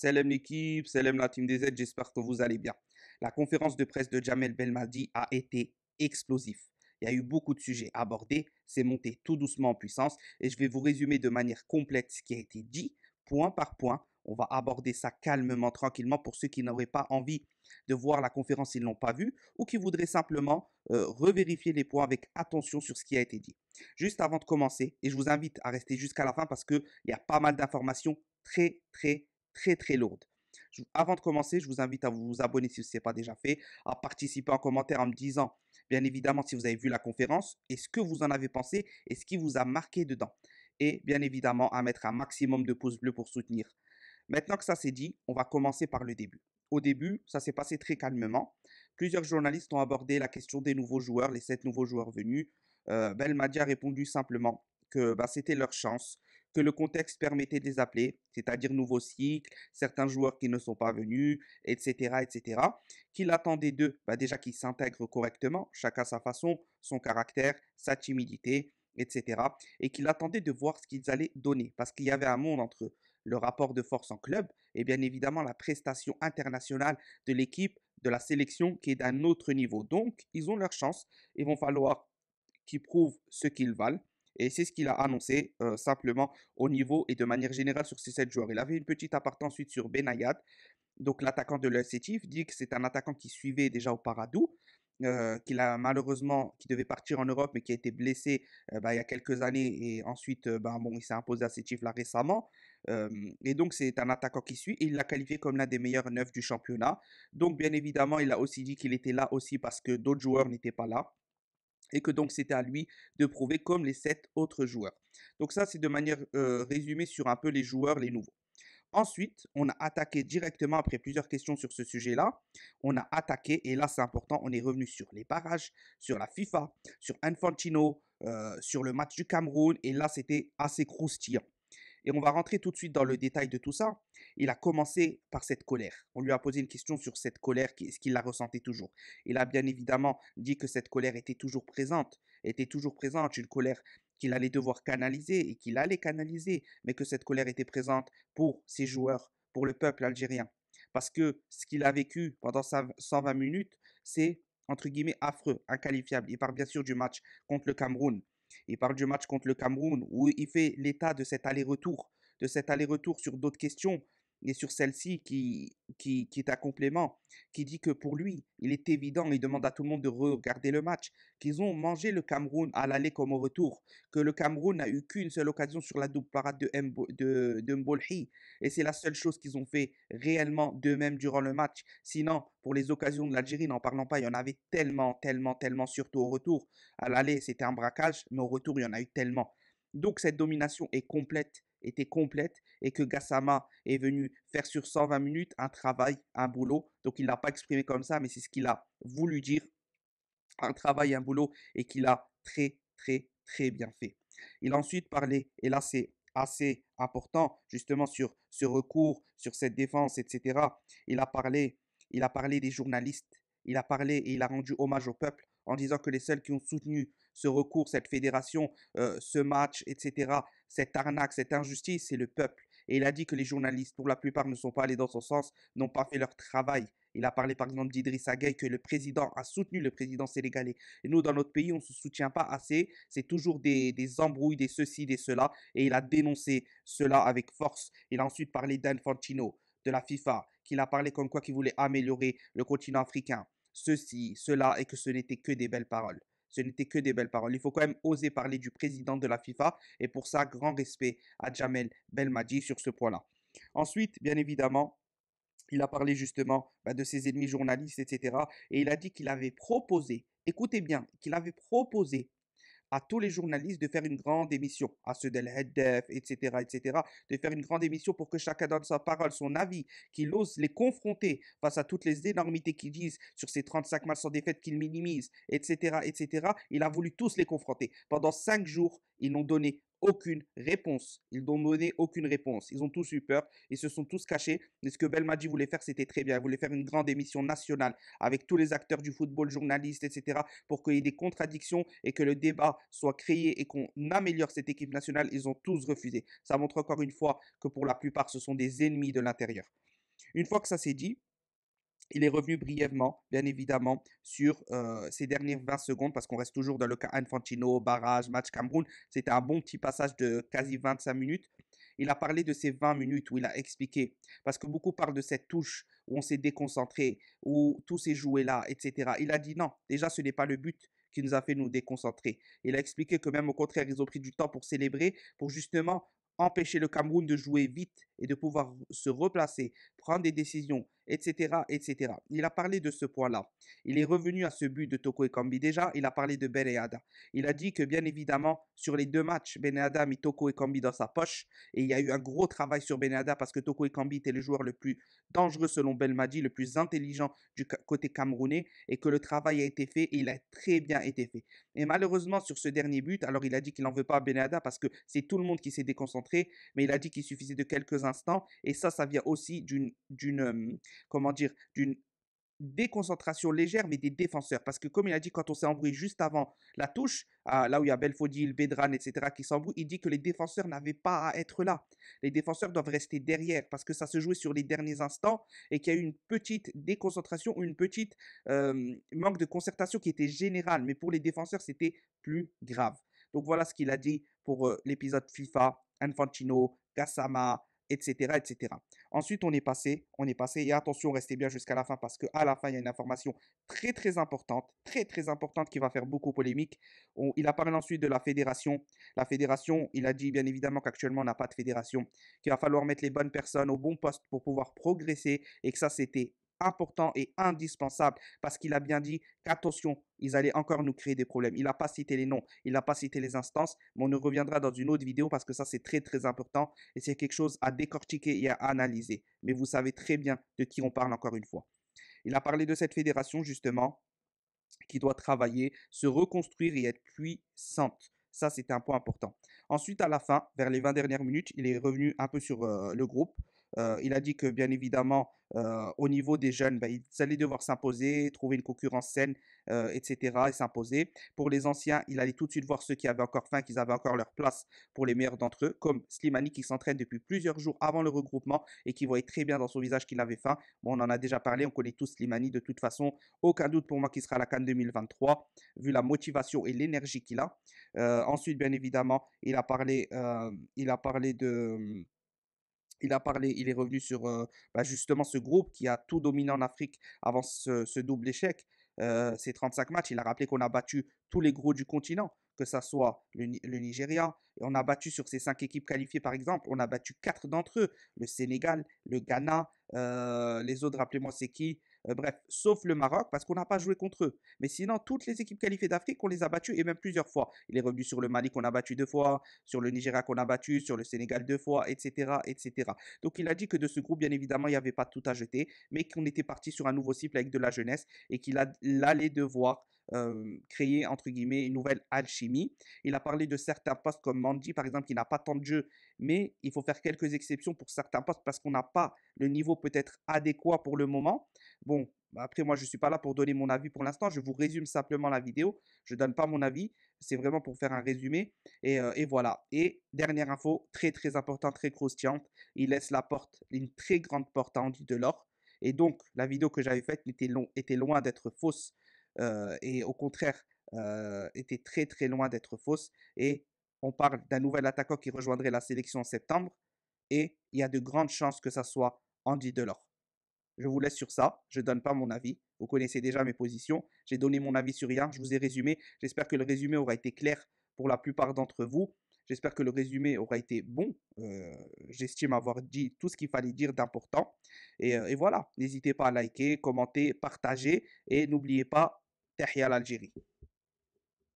Salam l'équipe, salam la team des Z, j'espère que vous allez bien. La conférence de presse de Jamel Belmadi a été explosive. Il y a eu beaucoup de sujets abordés, c'est monté tout doucement en puissance et je vais vous résumer de manière complète ce qui a été dit, point par point. On va aborder ça calmement, tranquillement pour ceux qui n'auraient pas envie de voir la conférence, ils ne l'ont pas vue ou qui voudraient simplement revérifier les points avec attention sur ce qui a été dit. Juste avant de commencer, et je vous invite à rester jusqu'à la fin parce qu'il y a pas mal d'informations très lourde. Avant de commencer, je vous invite à vous abonner si ce n'est pas déjà fait, à participer en commentaire en me disant, bien évidemment, si vous avez vu la conférence et ce que vous en avez pensé et ce qui vous a marqué dedans. Et bien évidemment, à mettre un maximum de pouces bleus pour soutenir. Maintenant que ça c'est dit, on va commencer par le début. Au début, ça s'est passé très calmement. Plusieurs journalistes ont abordé la question des nouveaux joueurs, les 7 nouveaux joueurs venus. Belmadi a répondu simplement que c'était leur chance, que le contexte permettait de les appeler, c'est-à-dire nouveau cycle, certains joueurs qui ne sont pas venus, etc. Qu'il attendait d'eux, déjà qu'ils s'intègrent correctement, chacun sa façon, son caractère, sa timidité, etc. Et qu'il attendait de voir ce qu'ils allaient donner, parce qu'il y avait un monde entre eux, le rapport de force en club et bien évidemment la prestation internationale de l'équipe, de la sélection qui est d'un autre niveau. Donc, ils ont leur chance, il va falloir qu'ils prouvent ce qu'ils valent. Et c'est ce qu'il a annoncé simplement au niveau et de manière générale sur ces 7 joueurs. Il avait une petite aparté ensuite sur Benayad, donc l'attaquant de l'Sétif, dit que c'est un attaquant qui suivait déjà au Paradou, qu'il a malheureusement, qui devait partir en Europe, mais qui a été blessé il y a quelques années, et ensuite il s'est imposé à Sétif là récemment. Et donc c'est un attaquant qui suit, et il l'a qualifié comme l'un des meilleurs neufs du championnat. Donc bien évidemment, il a aussi dit qu'il était là aussi parce que d'autres joueurs n'étaient pas là et que donc c'était à lui de prouver comme les 7 autres joueurs. Donc ça, c'est de manière résumée sur un peu les joueurs, les nouveaux. Ensuite, on a attaqué directement, après plusieurs questions sur ce sujet-là, on a attaqué, et là c'est important, on est revenu sur les barrages, sur la FIFA, sur Infantino, sur le match du Cameroun, et là c'était assez croustillant. Et on va rentrer tout de suite dans le détail de tout ça. Il a commencé par cette colère. On lui a posé une question sur cette colère, est-ce qu'il la ressentait toujours. Il a bien évidemment dit que cette colère était toujours présente, une colère qu'il allait devoir canaliser et qu'il allait canaliser, mais que cette colère était présente pour ses joueurs, pour le peuple algérien. Parce que ce qu'il a vécu pendant 120 minutes, c'est entre guillemets affreux, inqualifiable. Il parle bien sûr du match contre le Cameroun. Il parle du match contre le Cameroun où il fait l'état de cet aller-retour sur d'autres questions et sur celle-ci qui est un complément, qui dit que pour lui, il est évident, il demande à tout le monde de regarder le match, qu'ils ont mangé le Cameroun à l'aller comme au retour, que le Cameroun n'a eu qu'une seule occasion sur la double parade de Mbolhi, et c'est la seule chose qu'ils ont fait réellement d'eux-mêmes durant le match. Sinon, pour les occasions de l'Algérie, n'en parlons pas, il y en avait tellement, surtout au retour. À l'aller, c'était un braquage, mais au retour, il y en a eu tellement. Donc, cette domination était complète, et que Gassama est venu faire sur 120 minutes un travail, un boulot. Donc, il ne l'a pas exprimé comme ça, mais c'est ce qu'il a voulu dire, un travail, un boulot, et qu'il a très bien fait. Il a ensuite parlé, et là c'est assez important, justement sur ce recours, sur cette défense, etc. Il a parlé, il a parlé des journalistes, il a parlé et il a rendu hommage au peuple en disant que les seuls qui ont soutenu ce recours, cette fédération, ce match, etc., cette arnaque, cette injustice, c'est le peuple. Et il a dit que les journalistes, pour la plupart, ne sont pas allés dans son sens, n'ont pas fait leur travail. Il a parlé par exemple d'Idrissa Gueye, que le président a soutenu le président sénégalais. Et nous, dans notre pays, on ne se soutient pas assez. C'est toujours des embrouilles, des ceci, des cela. Et il a dénoncé cela avec force. Il a ensuite parlé d'Infantino, de la FIFA, qu'il a parlé comme quoi qu'il voulait améliorer le continent africain. Ceci, cela, et que ce n'était que des belles paroles. Ce n'était que des belles paroles. Il faut quand même oser parler du président de la FIFA. Et pour ça, grand respect à Jamel Belmadi sur ce point-là. Ensuite, bien évidemment, il a parlé justement de ses ennemis journalistes, etc. Et il a dit qu'il avait proposé, écoutez bien, qu'il avait proposé à tous les journalistes de faire une grande émission, à ceux d'El Haddef, etc., de faire une grande émission pour que chacun donne sa parole, son avis, qu'il ose les confronter face à toutes les énormités qu'ils disent sur ces 35 matchs sans défaite qu'ils minimisent, etc. Il a voulu tous les confronter. Pendant 5 jours, ils n'ont donné aucune réponse. Ils n'ont donné aucune réponse. Ils ont tous eu peur. Ils se sont tous cachés. Mais ce que Belmadi voulait faire, c'était très bien. Il voulait faire une grande émission nationale avec tous les acteurs du football, journalistes, etc., pour qu'il y ait des contradictions et que le débat soit créé et qu'on améliore cette équipe nationale. Ils ont tous refusé. Ça montre encore une fois que pour la plupart, ce sont des ennemis de l'intérieur. Une fois que ça s'est dit, il est revenu brièvement, bien évidemment, sur ces dernières 20 secondes, parce qu'on reste toujours dans le cas Infantino, barrage, match Cameroun. C'était un bon petit passage de quasi 25 minutes. Il a parlé de ces 20 minutes où il a expliqué, parce que beaucoup parlent de cette touche où on s'est déconcentré, où tout s'est joué là, etc. Il a dit non, déjà ce n'est pas le but qui nous a fait nous déconcentrer. Il a expliqué que même au contraire, ils ont pris du temps pour célébrer, pour justement empêcher le Cameroun de jouer vite et de pouvoir se replacer, prendre des décisions, etc., etc. Il a parlé de ce point-là. Il est revenu à ce but de Toko Ekambi. Déjà, il a parlé de Ben Yedder. Il a dit que bien évidemment, sur les deux matchs, Ben Yedder a mis Toko Ekambi dans sa poche et il y a eu un gros travail sur Ben Yedder parce que Toko Ekambi était le joueur le plus dangereux selon Belmadi, le plus intelligent du côté camerounais et que le travail a été fait et il a très bien été fait. Et malheureusement, sur ce dernier but, alors il a dit qu'il n'en veut pas à Ben Yedder parce que c'est tout le monde qui s'est déconcentré, mais il a dit qu'il suffisait de quelques instants et ça vient aussi comment dire, d'une déconcentration légère, mais des défenseurs. Parce que comme il a dit, quand on s'est embrouillé juste avant la touche, là où il y a Belfodil, Bedran, etc., qui s'embrouillent, il dit que les défenseurs n'avaient pas à être là. Les défenseurs doivent rester derrière parce que ça se jouait sur les derniers instants et qu'il y a eu une petite déconcentration ou une petite manque de concertation qui était générale. Mais pour les défenseurs, c'était plus grave. Donc voilà ce qu'il a dit pour l'épisode FIFA, Infantino, Gassama, etc., etc. Ensuite, on est passé, et attention, restez bien jusqu'à la fin parce qu'à la fin, il y a une information très très importante qui va faire beaucoup polémique. Il a parlé ensuite de la fédération. La fédération, il a dit bien évidemment qu'actuellement, on n'a pas de fédération, qu'il va falloir mettre les bonnes personnes au bon poste pour pouvoir progresser et que ça, c'était important et indispensable parce qu'il a bien dit qu'attention, ils allaient encore nous créer des problèmes. Il n'a pas cité les noms, il n'a pas cité les instances, mais on y reviendra dans une autre vidéo parce que ça, c'est très très important et c'est quelque chose à décortiquer et à analyser. Mais vous savez très bien de qui on parle encore une fois. Il a parlé de cette fédération justement qui doit travailler, se reconstruire et être puissante. Ça, c'était un point important. Ensuite, à la fin, vers les 20 dernières minutes, il est revenu un peu sur le groupe. Il a dit que, bien évidemment, au niveau des jeunes, bah, ils allaient devoir s'imposer, trouver une concurrence saine, etc., et s'imposer. Pour les anciens, il allait tout de suite voir ceux qui avaient encore faim, qu'ils avaient encore leur place pour les meilleurs d'entre eux, comme Slimani qui s'entraîne depuis plusieurs jours avant le regroupement et qui voyait très bien dans son visage qu'il avait faim. Bon, on en a déjà parlé, on connaît tous Slimani de toute façon. Aucun doute pour moi qu'il sera à la CAN 2023, vu la motivation et l'énergie qu'il a. Ensuite, bien évidemment, il est revenu sur bah, justement ce groupe qui a tout dominé en Afrique avant ce double échec, ces 35 matchs. Il a rappelé qu'on a battu tous les gros du continent, que ce soit le Nigeria. Et on a battu sur ces 5 équipes qualifiées, par exemple, on a battu 4 d'entre eux. Le Sénégal, le Ghana, les autres, rappelez-moi c'est qui. Bref, sauf le Maroc, parce qu'on n'a pas joué contre eux. Mais sinon, toutes les équipes qualifiées d'Afrique, on les a battues, et même plusieurs fois. Il est revenu sur le Mali qu'on a battu 2 fois, sur le Nigeria qu'on a battu, sur le Sénégal 2 fois, etc., etc. Donc il a dit que de ce groupe, bien évidemment, il n'y avait pas tout à jeter, mais qu'on était parti sur un nouveau cycle avec de la jeunesse et qu'il allait devoir créer, entre guillemets, une nouvelle alchimie. Il a parlé de certains postes comme Mandy, par exemple, qui n'a pas tant de jeu, mais il faut faire quelques exceptions pour certains postes parce qu'on n'a pas le niveau peut-être adéquat pour le moment. Bon, après, moi, je ne suis pas là pour donner mon avis pour l'instant. Je vous résume simplement la vidéo. Je ne donne pas mon avis. C'est vraiment pour faire un résumé. Et voilà. Et dernière info, très très importante, très croustillante. Il laisse la porte, une très grande porte à Andy Delors. Et donc, la vidéo que j'avais faite était loin d'être fausse. Et au contraire, était très très loin d'être fausse. Et on parle d'un nouvel attaquant qui rejoindrait la sélection en septembre. Et il y a de grandes chances que ça soit Andy Delors. Je vous laisse sur ça. Je ne donne pas mon avis. Vous connaissez déjà mes positions. J'ai donné mon avis sur rien. Je vous ai résumé. J'espère que le résumé aura été clair pour la plupart d'entre vous. J'espère que le résumé aura été bon. J'estime avoir dit tout ce qu'il fallait dire d'important. Et voilà. N'hésitez pas à liker, commenter, partager. Et n'oubliez pas, Tahia l'Algérie.